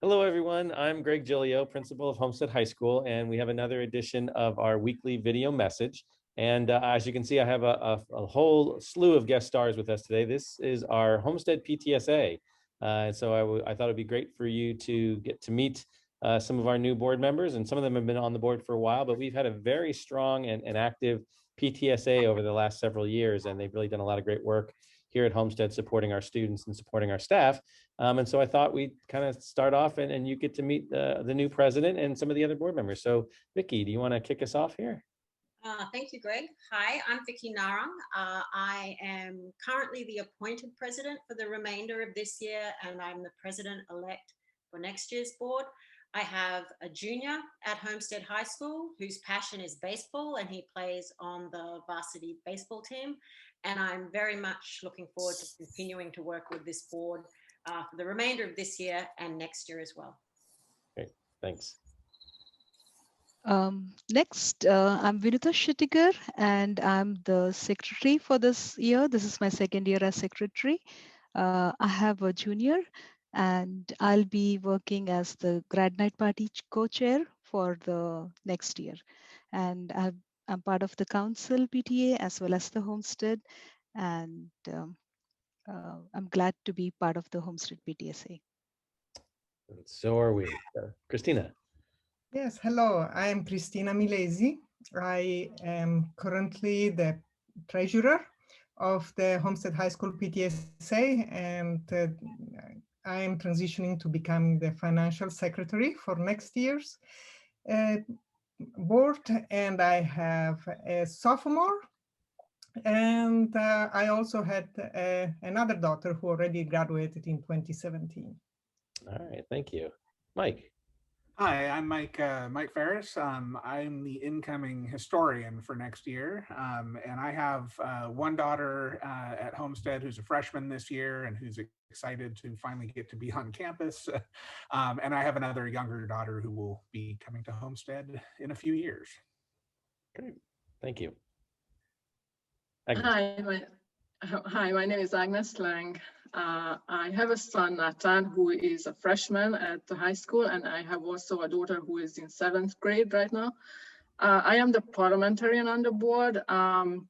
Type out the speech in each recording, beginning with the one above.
Hello, everyone. I'm Greg Gilio, principal of Homestead High School, and we have another edition of our weekly video message. And as you can see, I have a whole slew of guest stars with us today. This is our Homestead PTSA. So I thought it'd be great for you to get to meet some of our new board members, and some of them have been on the board for a while, but we've had a very strong and active PTSA over the last several years, and they've really done a lot of great work here at Homestead supporting our students and supporting our staff. And so I thought we'd kind of start off and you get to meet the new president and some of the other board members. So Vicki, do you want to kick us off here? Thank you, Greg. Hi, I'm Vicki Narang. I am currently the appointed president for the remainder of this year, and I'm the president-elect for next year's board. I have a junior at Homestead High School whose passion is baseball, and he plays on the varsity baseball team. And I'm very much looking forward to continuing to work with this board for the remainder of this year and next year as well. Great, thanks. Next, I'm Vinita Shettigar, and I'm the secretary for this year. This is my second year as secretary. I have a junior, and I'll be working as the grad night party co-chair for the next year. And I'm part of the council PTA as well as the Homestead, and I'm glad to be part of the Homestead PTSA. So are we. Christina. Yes, hello, I am Christina Milesi. I am currently the treasurer of the Homestead High School PTSA, and I am transitioning to become the financial secretary for next year's board. And I have a sophomore, and I also had another daughter who already graduated in 2017. All right, thank you. Mike. Hi, I'm Mike Ferris. I'm the incoming historian for next year, and I have one daughter at Homestead who's a freshman this year and who's excited to finally get to be on campus. And I have another younger daughter who will be coming to Homestead in a few years. Great, thank you. Hi, my name is Agnes Lang. I have a son, Nathan, who is a freshman at the high school, and I have also a daughter who is in 7th grade right now. I am the parliamentarian on the board. I'm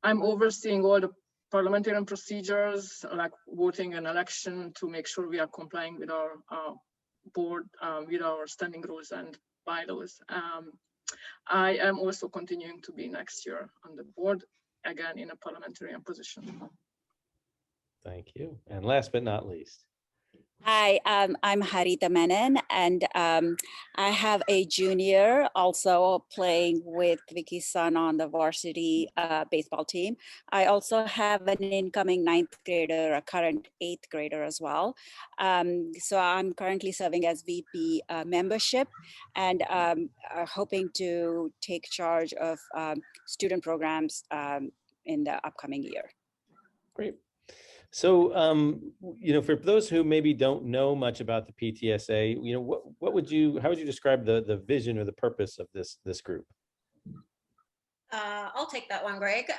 overseeing all the parliamentarian procedures, like voting and election, to make sure we are complying with our board, with our standing rules and bylaws. I am also continuing to be next year on the board, again in a parliamentarian position. Thank you. And last but not least. Hi, I'm Harita Menon, and I have a junior also playing with Vicky's son on the varsity baseball team. I also have an incoming 9th grader, a current 8th grader as well. So I'm currently serving as VP membership, and hoping to take charge of student programs in the upcoming year. Great. So, for those who maybe don't know much about the PTSA, how would you describe the vision or the purpose of this group? I'll take that one, Greg.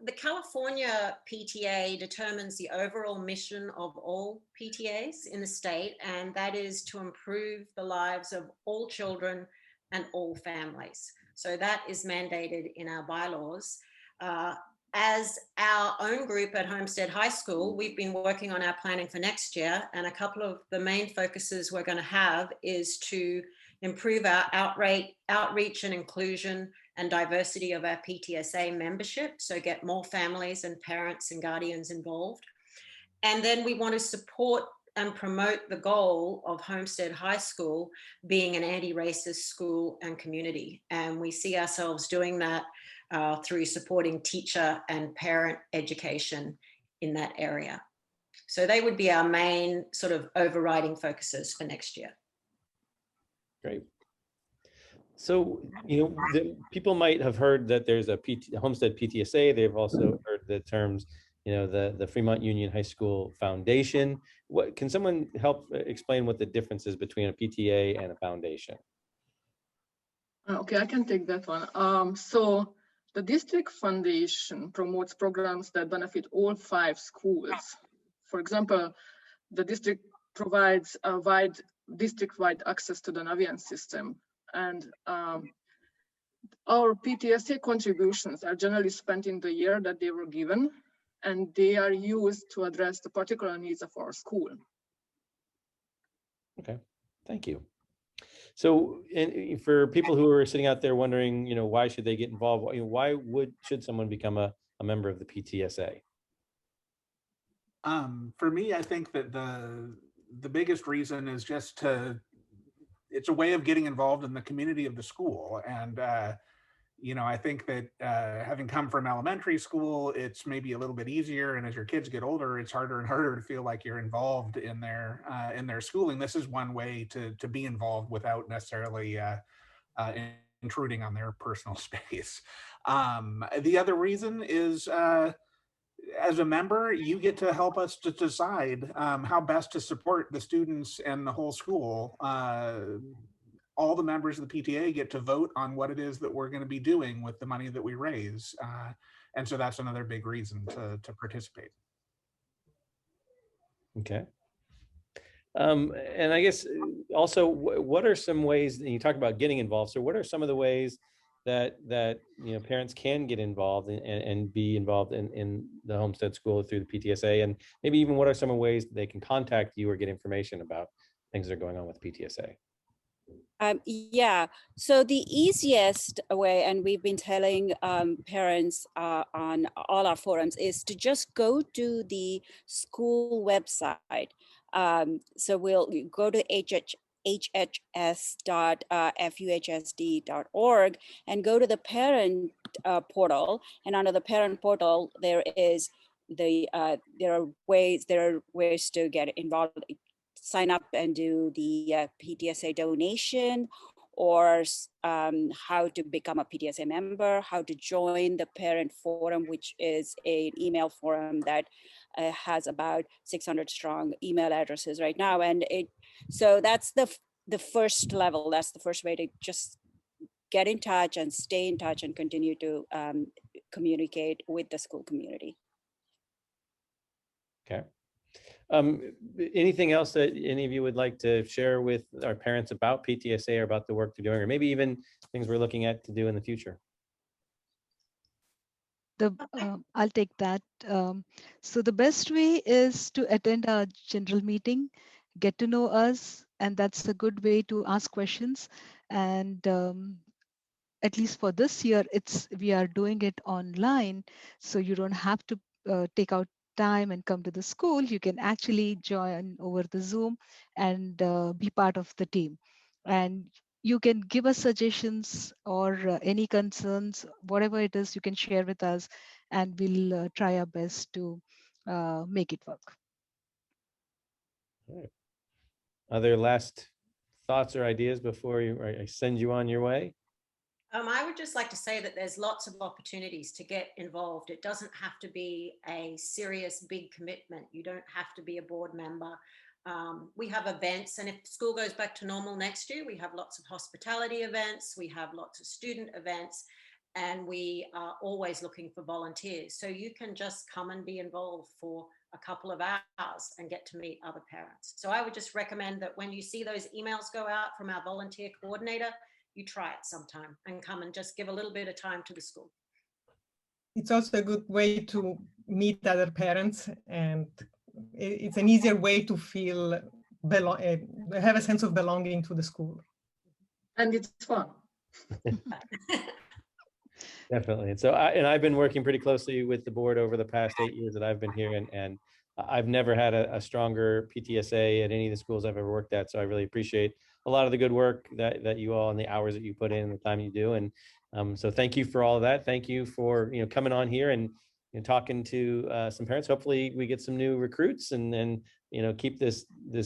The California PTA determines the overall mission of all PTAs in the state, and that is to improve the lives of all children and all families. So that is mandated in our bylaws. As our own group at Homestead High School, we've been working on our planning for next year, and a couple of the main focuses we're going to have is to improve our outreach and inclusion and diversity of our PTSA membership, so get more families and parents and guardians involved. And then we want to support and promote the goal of Homestead High School being an anti-racist school and community. And we see ourselves doing that through supporting teacher and parent education in that area. So they would be our main sort of overriding focuses for next year. Great. So, people might have heard that there's a Homestead PTSA. They've also heard the terms, the Fremont Union High School Foundation. Can someone help explain what the difference is between a PTA and a foundation? Okay, I can take that one. So the district foundation promotes programs that benefit all 5 schools. For example, the district provides a wide district-wide access to the Naviance system. And our PTSA contributions are generally spent in the year that they were given, and they are used to address the particular needs of our school. Okay, thank you. So, and for people who are sitting out there wondering, why should they get involved? Why should someone become a member of the PTSA? For me, I think that the biggest reason is just it's a way of getting involved in the community of the school. And, I think that having come from elementary school, it's maybe a little bit easier. And as your kids get older, it's harder and harder to feel like you're involved in their schooling. This is one way to be involved without necessarily intruding on their personal space. The other reason is, as a member, you get to help us to decide how best to support the students and the whole school. All the members of the PTA get to vote on what it is that we're going to be doing with the money that we raise. And so that's another big reason to participate. Okay. And I guess also, what are some ways, and you talk about getting involved, so what are some of the ways that parents can get involved and be involved in the Homestead School through the PTSA, and maybe even what are some ways that they can contact you or get information about things that are going on with PTSA? Yeah, so the easiest way, and we've been telling parents on all our forums, is to just go to the school website. So we'll go to hhs.fuhsd.org and go to the parent portal. And under the parent portal, there are ways to get involved. Sign up and do the PTSA donation, or how to become a PTSA member, how to join the parent forum, which is an email forum that has about 600 strong email addresses right now. And so that's the first level. That's the first way to just get in touch and stay in touch and continue to communicate with the school community. Okay. Anything else that any of you would like to share with our parents about PTSA or about the work they're doing, or maybe even things we're looking at to do in the future? I'll take that. So the best way is to attend our general meeting, get to know us, and that's a good way to ask questions. And at least for this year, we are doing it online, so you don't have to take out time and come to the school. You can actually join over the Zoom and be part of the team. And you can give us suggestions or any concerns, whatever it is, you can share with us, and we'll try our best to make it work. All right. Other last thoughts or ideas before I send you on your way? I would just like to say that there's lots of opportunities to get involved. It doesn't have to be a serious, big commitment. You don't have to be a board member. We have events, and if school goes back to normal next year, we have lots of hospitality events, we have lots of student events, and we are always looking for volunteers. So you can just come and be involved for a couple of hours and get to meet other parents. So I would just recommend that when you see those emails go out from our volunteer coordinator, you try it sometime and come and just give a little bit of time to the school. It's also a good way to meet other parents, and it's an easier way to feel have a sense of belonging to the school. And it's fun. Definitely. And so I've been working pretty closely with the board over the past 8 years that I've been here, and I've never had a stronger PTSA at any of the schools I've ever worked at. So I really appreciate a lot of the good work that you all, and the hours that you put in and the time you do. And so thank you for all of that. Thank you for coming on here and talking to some parents. Hopefully we get some new recruits and keep this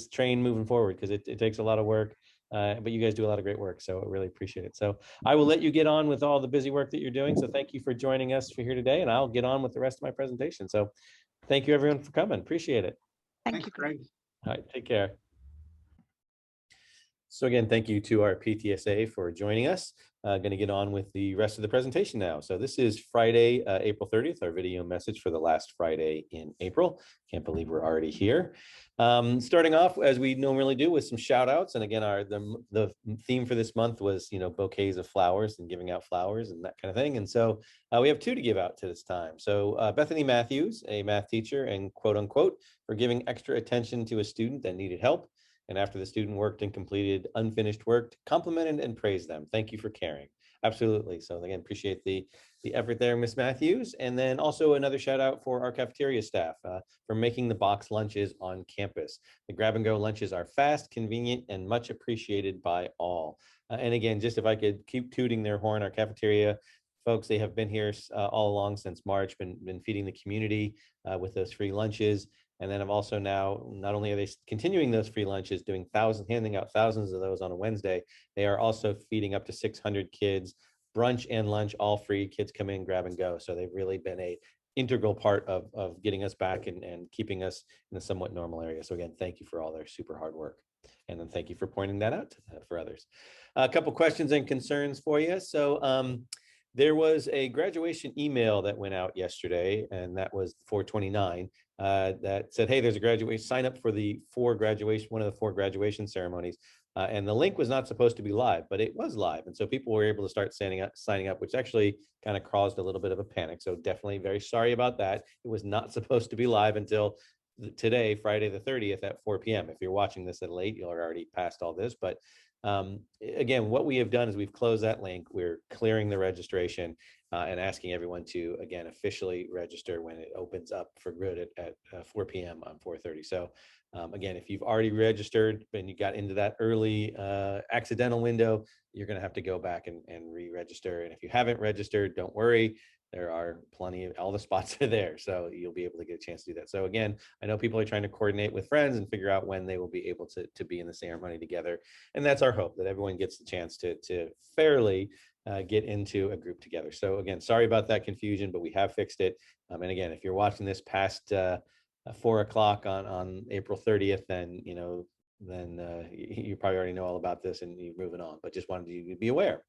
train moving forward, because it takes a lot of work. But you guys do a lot of great work, so I really appreciate it. So I will let you get on with all the busy work that you're doing. So thank you for joining us for here today, and I'll get on with the rest of my presentation. So thank you everyone for coming. Appreciate it. Thank you, Greg. All right, take care. So again, thank you to our PTSA for joining us. Going to get on with the rest of the presentation now. So this is Friday, April 30th, our video message for the last Friday in April. Can't believe we're already here. Starting off, as we normally do, with some shout outs. And again, the theme for this month was, bouquets of flowers and giving out flowers and that kind of thing. And so we have two to give out to this time. So Bethany Matthews, a math teacher and quote unquote, for giving extra attention to a student that needed help. And after the student worked and completed unfinished work, complimented and praised them. Thank you for caring. Absolutely. So again, appreciate the effort there, Miss Matthews. And then also another shout out for our cafeteria staff for making the box lunches on campus. The grab and go lunches are fast, convenient, and much appreciated by all. And again, just if I could keep tooting their horn, our cafeteria folks, they have been here all along since March, been feeding the community with those free lunches. And then I've also now, not only are they continuing those free lunches, handing out thousands of those on a Wednesday, they are also feeding up to 600 kids, brunch and lunch, all free. Kids come in, grab and go. So they've really been a integral part of getting us back and keeping us in a somewhat normal area. So again, thank you for all their super hard work. And then thank you for pointing that out for others. A couple questions and concerns for you. So there was a graduation email that went out yesterday, and that was 4/29. That said, hey, there's a graduation, sign up for one of the 4 graduation ceremonies. And the link was not supposed to be live, but it was live. And so people were able to start signing up, which actually kind of caused a little bit of a panic. So definitely very sorry about that. It was not supposed to be live until today, Friday the 30th at 4 p.m. If you're watching this at late, you'll already passed all this. But again, what we have done is we've closed that link. We're clearing the registration and asking everyone to, again, officially register when it opens up for good at 4 p.m. on 4:30. So again, if you've already registered and you got into that early accidental window, you're going to have to go back and re-register. And if you haven't registered, don't worry. There are all the spots are there. So you'll be able to get a chance to do that. So again, I know people are trying to coordinate with friends and figure out when they will be able to be in the ceremony together. And that's our hope, that everyone gets the chance to fairly get into a group together. So again, sorry about that confusion, but we have fixed it. And again, if you're watching this past 4 o'clock on April 30th, then, you probably already know all about this and you're moving on, but just wanted you to be aware.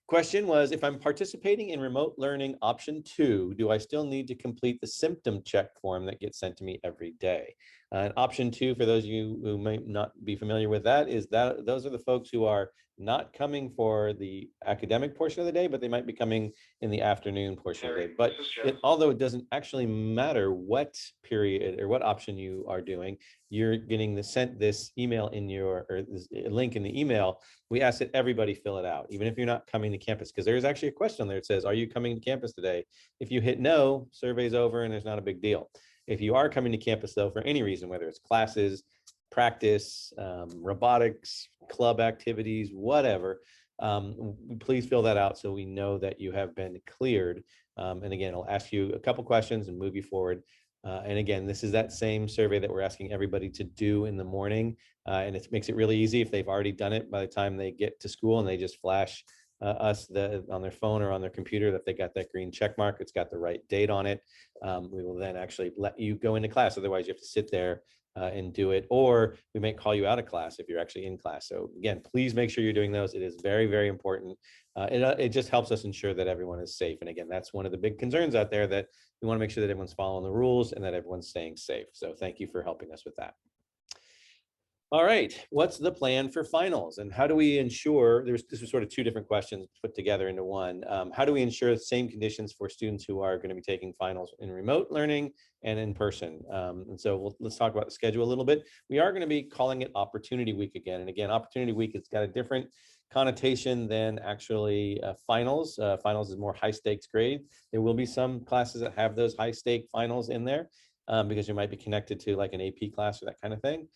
Question was, if I'm participating in remote learning option 2, do I still need to complete the symptom check form that gets sent to me every day? And option 2, for those of you who may not be familiar with that, is that those are the folks who are not coming for the academic portion of the day, but they might be coming in the afternoon portion of the day. But although it doesn't actually matter what period or what option you are doing, you're getting sent this email this link in the email. We ask that everybody fill it out, even if you're not coming to campus, because there's actually a question on there that says, are you coming to campus today? If you hit no, survey's over and there's not a big deal. If you are coming to campus though, for any reason, whether it's classes, practice, robotics, club activities, whatever, please fill that out so we know that you have been cleared. And again, I'll ask you a couple questions and move you forward. And again, this is that same survey that we're asking everybody to do in the morning. And it makes it really easy if they've already done it by the time they get to school and they just flash us on their phone or on their computer that they got that green check mark. It's got the right date on it. We will then actually let you go into class. Otherwise, you have to sit there and do it, or we may call you out of class if you're actually in class. So again, please make sure you're doing those. It is very, very important. It just helps us ensure that everyone is safe. And again, that's one of the big concerns out there, that we want to make sure that everyone's following the rules and that everyone's staying safe. So thank you for helping us with that. All right, what's the plan for finals and how do we ensure, this is sort of 2 different questions put together into one. How do we ensure the same conditions for students who are going to be taking finals in remote learning and in person? And so let's talk about the schedule a little bit. We are going to be calling it Opportunity Week again. And again, Opportunity Week has got a different connotation than actually finals. Finals is more high stakes grade. There will be some classes that have those high stake finals in there because you might be connected to like an AP class or that kind of thing.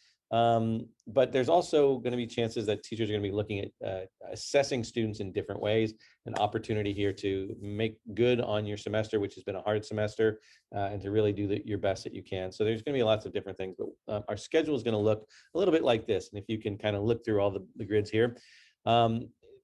But there's also going to be chances that teachers are going to be looking at assessing students in different ways, an opportunity here to make good on your semester, which has been a hard semester, and to really do your best that you can. So there's going to be lots of different things, but our schedule is going to look a little bit like this. And if you can kind of look through all the grids here,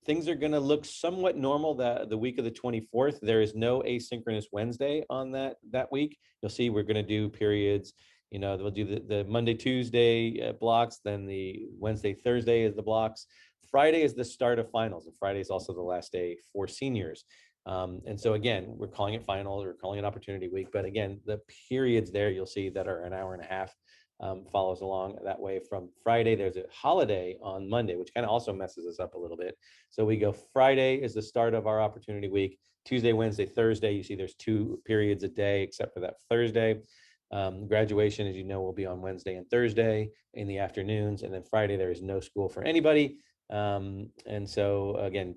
things are going to look somewhat normal the week of the 24th. There is no asynchronous Wednesday on that week. You'll see we're going to do periods You know, they'll do the Monday, Tuesday blocks, then the Wednesday, Thursday is the blocks. Friday is the start of finals, and Friday is also the last day for seniors. And so again, we're calling it finals, we're calling it opportunity week, but again, the periods there you'll see that are an hour and a half follows along that way from Friday. There's a holiday on Monday, which kind of also messes us up a little bit. So we go Friday is the start of our opportunity week. Tuesday, Wednesday, Thursday, you see there's 2 periods a day except for that Thursday. Graduation, as you know, will be on Wednesday and Thursday in the afternoons, and then Friday there is no school for anybody. And so again,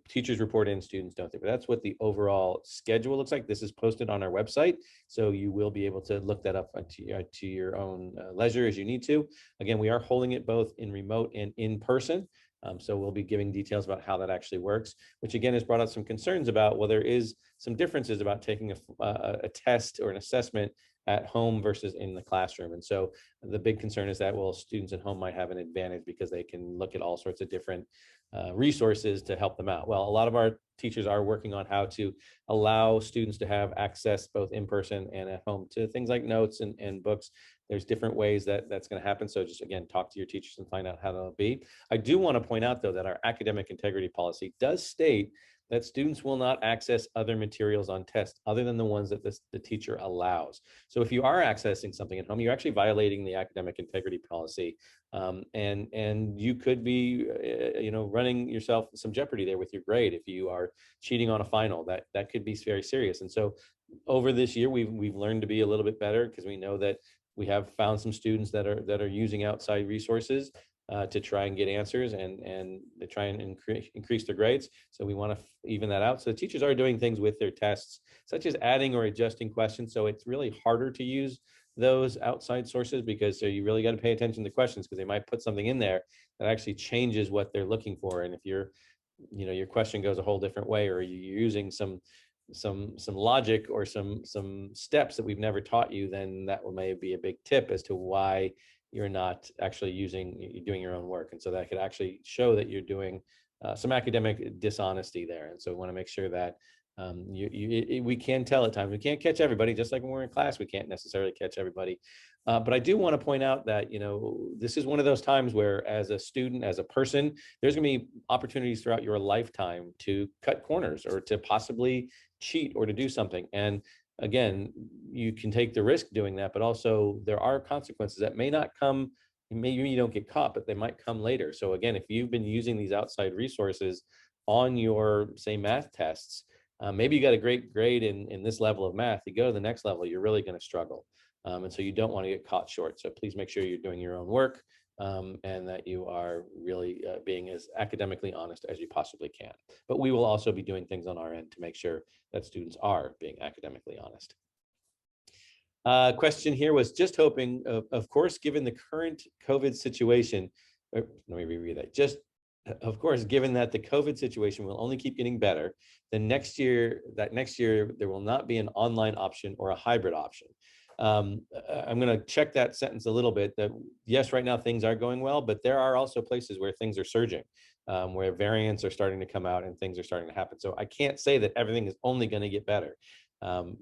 teachers report in, students don't. But that's what the overall schedule looks like. This is posted on our website, so you will be able to look that up to your own leisure as you need to. Again, we are holding it both in remote and in person. So we'll be giving details about how that actually works, which again has brought up some concerns about, well, there is some differences about taking a test or an assessment at home versus in the classroom. And so the big concern is that, well, students at home might have an advantage because they can look at all sorts of different resources to help them out. Well, a lot of our teachers are working on how to allow students to have access both in person and at home to things like notes and books. There's different ways that that's going to happen. So just again, talk to your teachers and find out how that'll be. I do want to point out though that our academic integrity policy does state that students will not access other materials on tests other than the ones that the teacher allows. So if you are accessing something at home, you're actually violating the academic integrity policy, and you could be, running yourself some jeopardy there with your grade if you are cheating on a final. That could be very serious. And so over this year, we've learned to be a little bit better because we know that we have found some students that are using outside resources to try and get answers and to try and increase their grades. So we want to even that out. So the teachers are doing things with their tests, such as adding or adjusting questions. So it's really harder to use those outside sources because so you really got to pay attention to questions because they might put something in there that actually changes what they're looking for. And if your question goes a whole different way, or you're using some logic or some steps that we've never taught you, then that may be a big tip as to why you're not actually doing your own work. And so that could actually show that you're doing some academic dishonesty there. And so we want to make sure that we can tell at times. We can't catch everybody, just like when we're in class, we can't necessarily catch everybody. But I do want to point out that, this is one of those times where as a student, as a person, there's going to be opportunities throughout your lifetime to cut corners or to possibly cheat or to do something. And again, you can take the risk doing that, but also there are consequences that may not come. Maybe you don't get caught, but they might come later. So again, if you've been using these outside resources on your, say, math tests, maybe you got a great grade in this level of math, you go to the next level, you're really going to struggle. And so you don't want to get caught short. So please make sure you're doing your own work and that you are really being as academically honest as you possibly can. But we will also be doing things on our end to make sure that students are being academically honest. Question here was just hoping, of course, given the current COVID situation, let me reread that. Of course, given that the COVID situation will only keep getting better, then next year there will not be an online option or a hybrid option. I'm going to check that sentence a little bit. That yes, right now things are going well, but there are also places where things are surging, where variants are starting to come out and things are starting to happen. So I can't say that everything is only going to get better. The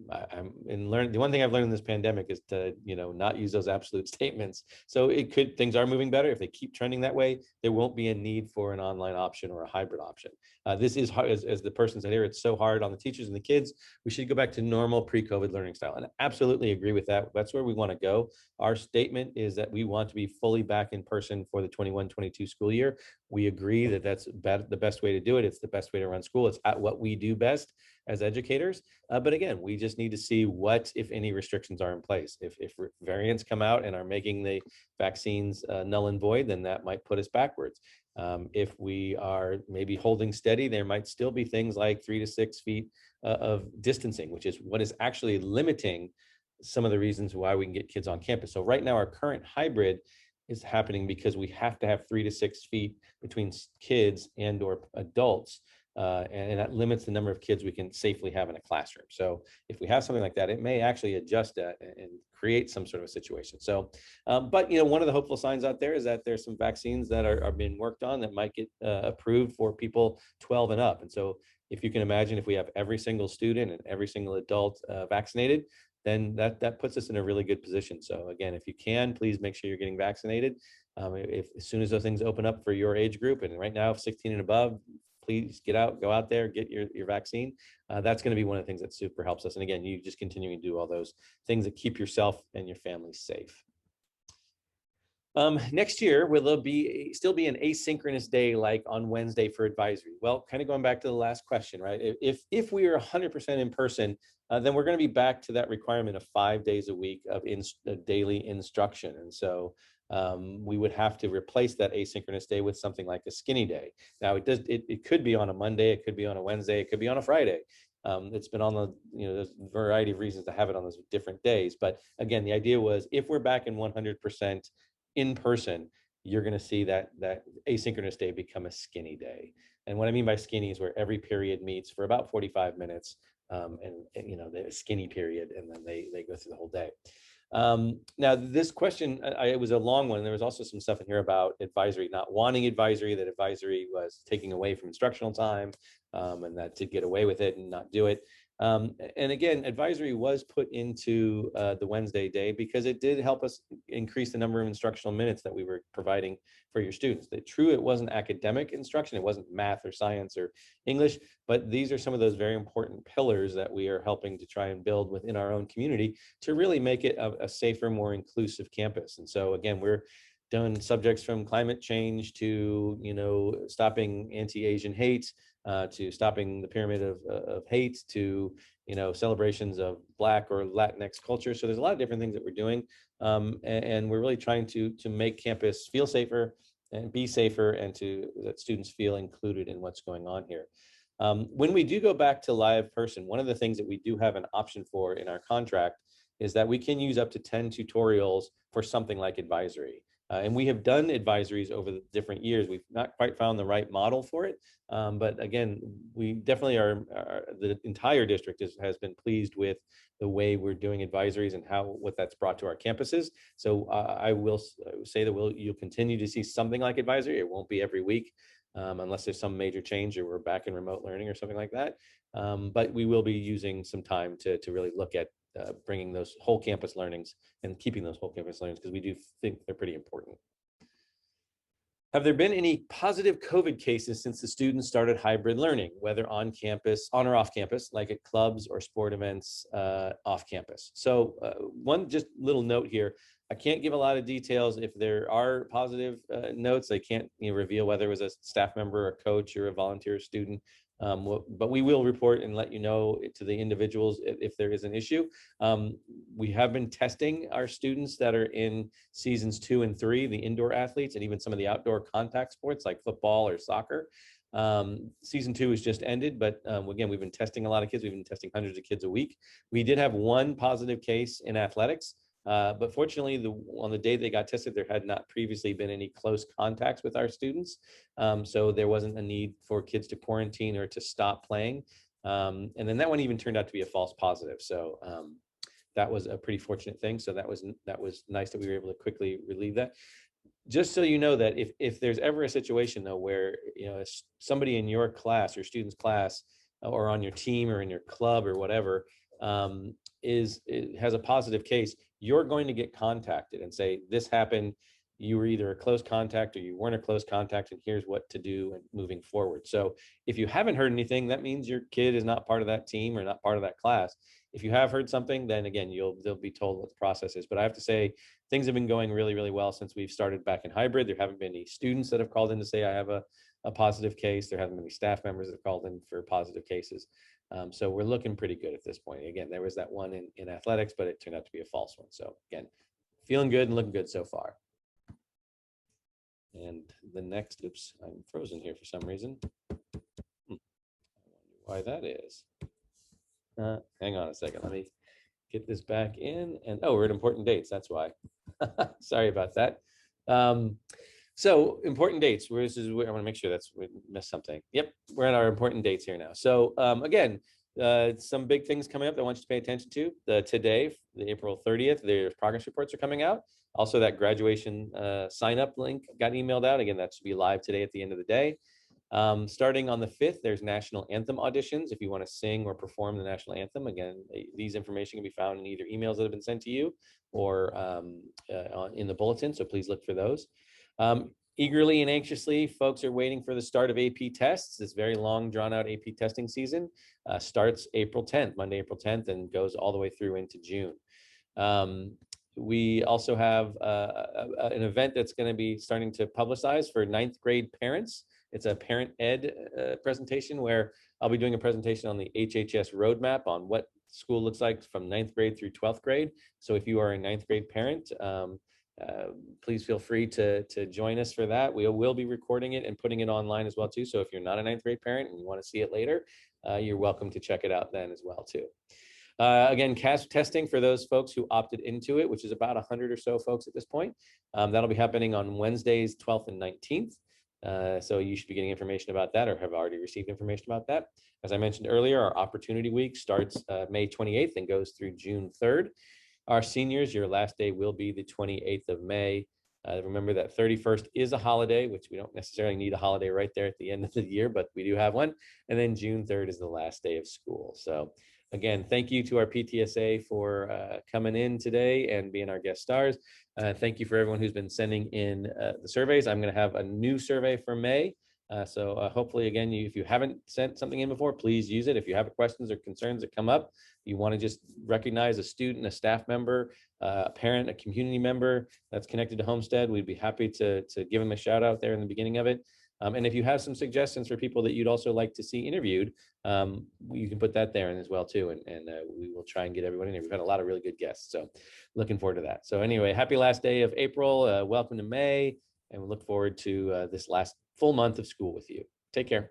one thing I've learned in this pandemic is to not use those absolute statements. So things are moving better. If they keep trending that way, there won't be a need for an online option or a hybrid option. This is hard, as the person said here, it's so hard on the teachers and the kids. We should go back to normal pre-COVID learning style, and I absolutely agree with that. That's where we want to go. Our statement is that we want to be fully back in person for the 21-22 school year. We agree that that's the best way to do it. It's the best way to run school. It's at what we do best as educators. But again, we just need to see what, if any, restrictions are in place. If variants come out and are making the vaccines null and void, then that might put us backwards. If we are maybe holding steady, there might still be things like 3 to 6 feet of distancing, which is what is actually limiting some of the reasons why we can get kids on campus. So right now, our current hybrid is happening because we have to have 3 to 6 feet between kids and or adults. And that limits the number of kids we can safely have in a classroom. So if we have something like that, it may actually adjust that and create some sort of a situation. So, but one of the hopeful signs out there is that there's some vaccines that are being worked on that might get approved for people 12 and up. And so if you can imagine, if we have every single student and every single adult vaccinated, then that puts us in a really good position. So again, if you can, please make sure you're getting vaccinated. If as soon as those things open up for your age group, and right now 16 and above, please go out there, get your vaccine. That's going to be one of the things that super helps us. And again, you just continuing to do all those things that keep yourself and your family safe. Next year, will there still be an asynchronous day like on Wednesday for advisory? Well, kind of going back to the last question, right? If we are 100% in person, then we're going to be back to that requirement of 5 days a week of daily instruction. And so we would have to replace that asynchronous day with something like a skinny day. Now, it could be on a Monday, it could be on a Wednesday, it could be on a Friday. It's been on there's a variety of reasons to have it on those different days. But again, the idea was if we're back in 100% in person, you're going to see that asynchronous day become a skinny day. And what I mean by skinny is where every period meets for about 45 minutes, and the skinny period, and then they go through the whole day. Now this question, it was a long one. There was also some stuff in here about advisory, not wanting advisory, that advisory was taking away from instructional time, and that to get away with it and not do it. And again, advisory was put into the Wednesday day because it did help us increase the number of instructional minutes that we were providing for your students. True, it wasn't academic instruction, it wasn't math or science or English, but these are some of those very important pillars that we are helping to try and build within our own community to really make it a safer, more inclusive campus. And so again, we're done subjects from climate change to stopping anti-Asian hate, to stopping the pyramid of hate, to celebrations of Black or Latinx culture. So there's a lot of different things that we're doing, and we're really trying to make campus feel safer and be safer, and that students feel included in what's going on here. When we do go back to live person, one of the things that we do have an option for in our contract is that we can use up to 10 tutorials for something like advisory. And we have done advisories over the different years. We've not quite found the right model for it. But again, we definitely the entire district has been pleased with the way we're doing advisories and what that's brought to our campuses. So I will say that you'll continue to see something like advisory. It won't be every week unless there's some major change or we're back in remote learning or something like that. But we will be using some time to really look at bringing those whole campus learnings and keeping those whole campus learnings, because we do think they're pretty important. Have there been any positive COVID cases since the students started hybrid learning, whether on campus, on or off campus, like at clubs or sport events off campus? So one just little note here, I can't give a lot of details. If there are positive notes, I can't reveal whether it was a staff member, a coach, or a volunteer student. But we will report and let you know to the individuals if there is an issue. We have been testing our students that are in seasons 2 and 3, the indoor athletes, and even some of the outdoor contact sports like football or soccer. Season 2 has just ended, but again, we've been testing a lot of kids. We've been testing hundreds of kids a week. We did have one positive case in athletics. But fortunately, on the day they got tested, there had not previously been any close contacts with our students. So there wasn't a need for kids to quarantine or to stop playing. And then that one even turned out to be a false positive. So that was a pretty fortunate thing. So that was nice that we were able to quickly relieve that. Just so you know that if there's ever a situation though where somebody in your class or student's class or on your team or in your club or whatever has a positive case, you're going to get contacted and say, this happened, you were either a close contact or you weren't a close contact, and here's what to do and moving forward. So if you haven't heard anything, that means your kid is not part of that team or not part of that class. If you have heard something, then again, they'll be told what the process is. But I have to say, things have been going really, really well since we've started back in hybrid. There haven't been any students that have called in to say I have a positive case. There haven't been any staff members that have called in for positive cases. So we're looking pretty good at this point. Again, there was that one in athletics, but it turned out to be a false one. So again, feeling good and looking good so far. And the next, oops, I'm frozen here for some reason. I wonder why that is. Hang on a second, let me get this back in. And oh, we're at important dates, that's why. Sorry about that. So important dates, I want to make sure we missed something. Yep, we're at our important dates here now. So again, some big things coming up that I want you to pay attention to. Today, the April 30th, their progress reports are coming out. Also, that graduation sign up link got emailed out. Again, that should be live today at the end of the day. Starting on the 5th, there's national anthem auditions. If you want to sing or perform the national anthem, again, these information can be found in either emails that have been sent to you or in the bulletin, so please look for those. Eagerly and anxiously, folks are waiting for the start of AP tests. This very long, drawn-out AP testing season starts April 10th, Monday, April 10th, and goes all the way through into June. We also have an event that's going to be starting to publicize for 9th grade parents. It's a parent ed presentation where I'll be doing a presentation on the HHS roadmap on what school looks like from 9th grade through 12th grade. So if you are a 9th grade parent, please feel free to join us for that. We will be recording it and putting it online as well too. So if you're not a 9th grade parent and you want to see it later, you're welcome to check it out then as well too. Again, CASP testing for those folks who opted into it, which is about 100 or so folks at this point. That'll be happening on Wednesdays, 12th and 19th. So you should be getting information about that or have already received information about that. As I mentioned earlier, our Opportunity Week starts May 28th and goes through June 3rd. Our seniors, your last day will be the 28th of May. Remember that 31st is a holiday, which we don't necessarily need a holiday right there at the end of the year, but we do have one. And then June 3rd is the last day of school. So again, thank you to our PTSA for coming in today and being our guest stars. Thank you for everyone who's been sending in the surveys. I'm going to have a new survey for May. So hopefully, again, if you haven't sent something in before, please use it. If you have questions or concerns that come up, you want to just recognize a student, a staff member, a parent, a community member that's connected to Homestead, we'd be happy to give them a shout out there in the beginning of it. And if you have some suggestions for people that you'd also like to see interviewed, you can put that there in as well too. And we will try and get everyone in here. We've had a lot of really good guests, so looking forward to that. So anyway, happy last day of April. Welcome to May. And we look forward to this last full month of school with you. Take care.